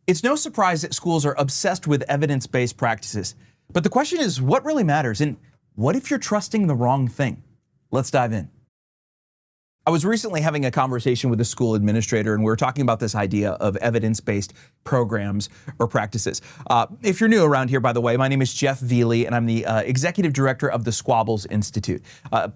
It's no surprise that schools are obsessed with evidence-based practices. But the question is, what really matters? And what if you're trusting the wrong thing? Let's dive in. I was recently having a conversation with a school administrator, and we were talking about this idea of evidence-based programs or practices. If you're new around here, by the way, my name is Jeff Veely, and I'm the executive director of the SQUABBLES Institute.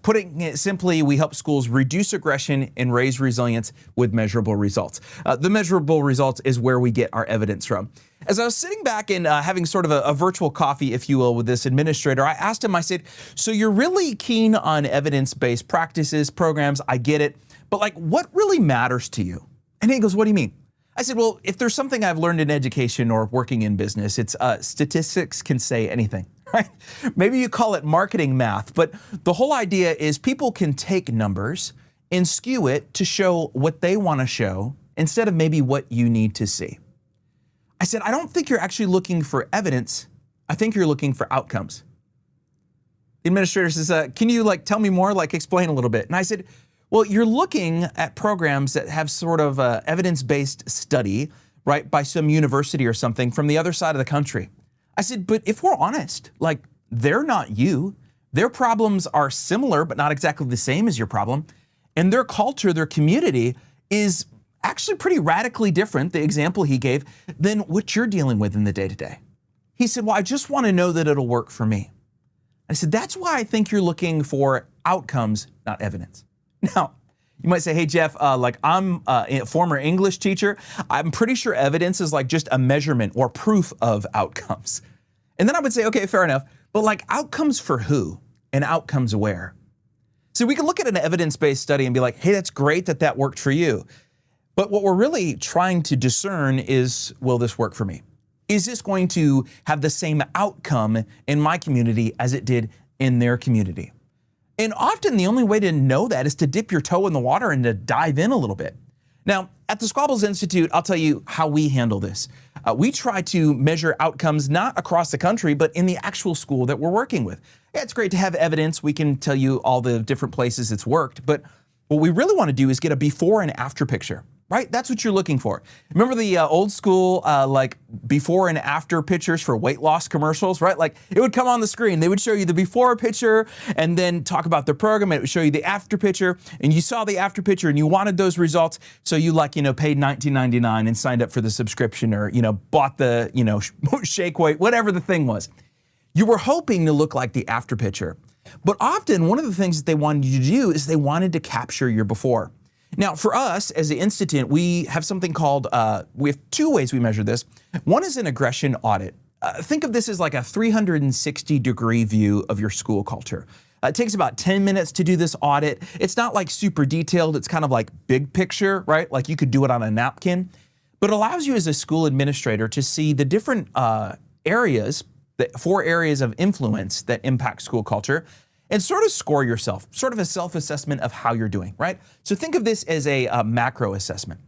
Putting it simply, we help schools reduce aggression and raise resilience with measurable results. The measurable results is where we get our evidence from. As I was sitting back and having sort of a virtual coffee, if you will, with this administrator, I asked him, I said, so you're really keen on evidence-based practices, programs, I get it, but like what really matters to you? And he goes, what do you mean? I said, well, if there's something I've learned in education or working in business, it's statistics can say anything, right? Maybe you call it marketing math, but the whole idea is people can take numbers and skew it to show what they want to show instead of maybe what you need to see. I said, I don't think you're actually looking for evidence. I think you're looking for outcomes. The administrator says, can you tell me more, explain a little bit? And I said, well, you're looking at programs that have sort of evidence-based study, right, by some university or something from the other side of the country. I said, but if we're honest, they're not you. Their problems are similar, but not exactly the same as your problem. And their culture, their community is actually pretty radically different, the example he gave, than what you're dealing with in the day-to-day. He said, well, I just want to know that it'll work for me. I said, that's why I think you're looking for outcomes, not evidence. Now, you might say, hey, Jeff, I'm a former English teacher. I'm pretty sure evidence is just a measurement or proof of outcomes. And then I would say, okay, fair enough. But outcomes for who and outcomes where? So we can look at an evidence-based study and be like, hey, that's great that that worked for you. But what we're really trying to discern is, will this work for me? Is this going to have the same outcome in my community as it did in their community? And often the only way to know that is to dip your toe in the water and to dive in a little bit. Now, at the SQUABBLES Institute, I'll tell you how we handle this. We try to measure outcomes not across the country, but in the actual school that we're working with. Yeah, it's great to have evidence. We can tell you all the different places it's worked, but what we really want to do is get a before and after picture. Right? That's what you're looking for. Remember the old school before and after pictures for weight loss commercials, right? It would come on the screen. They would show you the before picture and then talk about the program. And it would show you the after picture, and you saw the after picture and you wanted those results. So you paid $19.99 and signed up for the subscription, or bought the shake weight, whatever the thing was. You were hoping to look like the after picture. But often one of the things that they wanted you to do is they wanted to capture your before. Now, for us as the Institute, we have something called, we have two ways we measure this. One is an aggression audit. Think of this as like a 360-degree view of your school culture. It takes about 10 minutes to do this audit. It's not like super detailed. It's kind of like big picture, right? Like you could do it on a napkin, but it allows you as a school administrator to see the different areas, the 4 areas of influence that impact school culture, and sort of score yourself, sort of a self-assessment of how you're doing, right? So think of this as a macro assessment.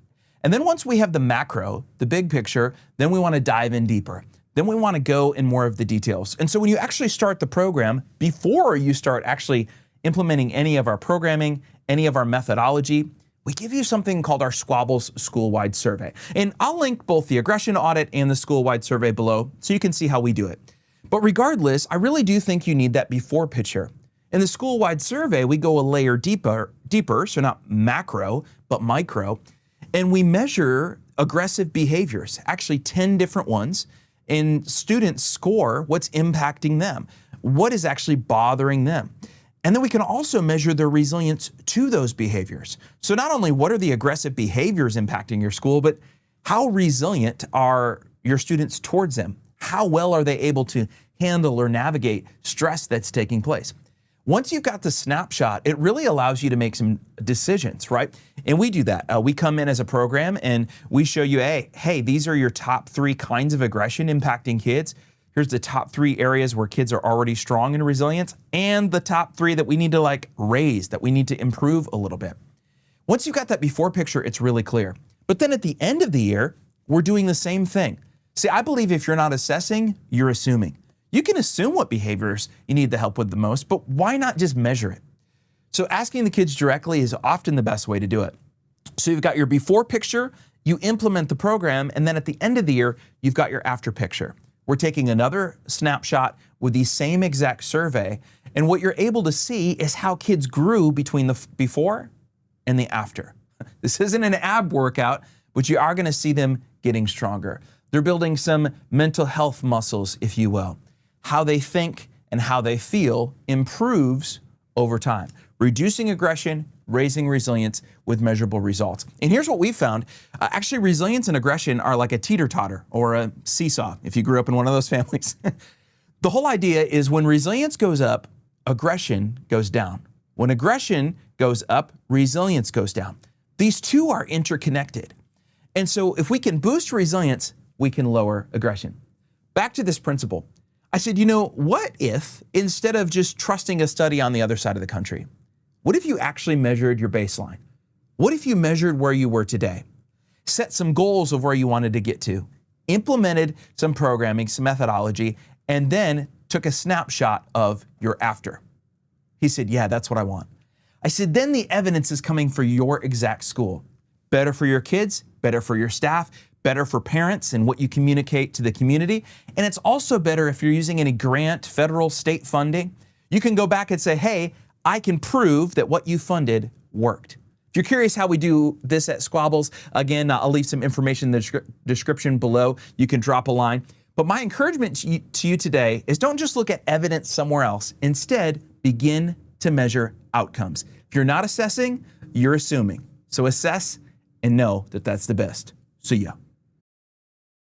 And then once we have the macro, the big picture, then we want to dive in deeper. Then we want to go in more of the details. And so when you actually start the program, before you start actually implementing any of our programming, any of our methodology, we give you something called our SQUABBLES Schoolwide Survey. And I'll link both the aggression audit and the Schoolwide Survey below so you can see how we do it. But regardless, I really do think you need that before picture. In the Schoolwide Survey, we go a layer deeper, so not macro, but micro, and we measure aggressive behaviors, actually 10 different ones, and students score what's impacting them, what is actually bothering them. And then we can also measure their resilience to those behaviors. So not only what are the aggressive behaviors impacting your school, but how resilient are your students towards them? How well are they able to handle or navigate stress that's taking place? Once you've got the snapshot, it really allows you to make some decisions, right? And we do that. We come in as a program and we show you, hey, these are your top 3 kinds of aggression impacting kids. Here's the top 3 areas where kids are already strong in resilience, and the top 3 that we need to raise, that we need to improve a little bit. Once you've got that before picture, it's really clear. But then at the end of the year, we're doing the same thing. See, I believe if you're not assessing, you're assuming. You can assume what behaviors you need the help with the most, but why not just measure it? So asking the kids directly is often the best way to do it. So you've got your before picture You implement the program, and then at the end of the year, you've got your after picture. We're taking another snapshot with the same exact survey, and what you're able to see is how kids grew between the before and the after. This isn't an ab workout, but you are going to see them getting stronger. They're building some mental health muscles, if you will. How they think and how they feel improves over time, reducing aggression, raising resilience with measurable results. And here's what we found. Actually, resilience and aggression are like a teeter-totter or a seesaw, if you grew up in one of those families. The whole idea is when resilience goes up, aggression goes down. When aggression goes up, resilience goes down. These two are interconnected. And so if we can boost resilience, we can lower aggression. Back to this principle. I said, what if instead of just trusting a study on the other side of the country, what if you actually measured your baseline? What if you measured where you were today? Set some goals of where you wanted to get to, implemented some programming, some methodology, and then took a snapshot of your after. He said, yeah, that's what I want. I said, then the evidence is coming for your exact school. Better for your kids, better for your staff, better for parents and what you communicate to the community. And it's also better if you're using any grant, federal, state funding. You can go back and say, hey, I can prove that what you funded worked. If you're curious how we do this at Squabbles, again, I'll leave some information in the description below. You can drop a line. But my encouragement to you today is don't just look at evidence somewhere else. Instead, begin to measure outcomes. If you're not assessing, you're assuming. So assess and know that that's the best. See ya.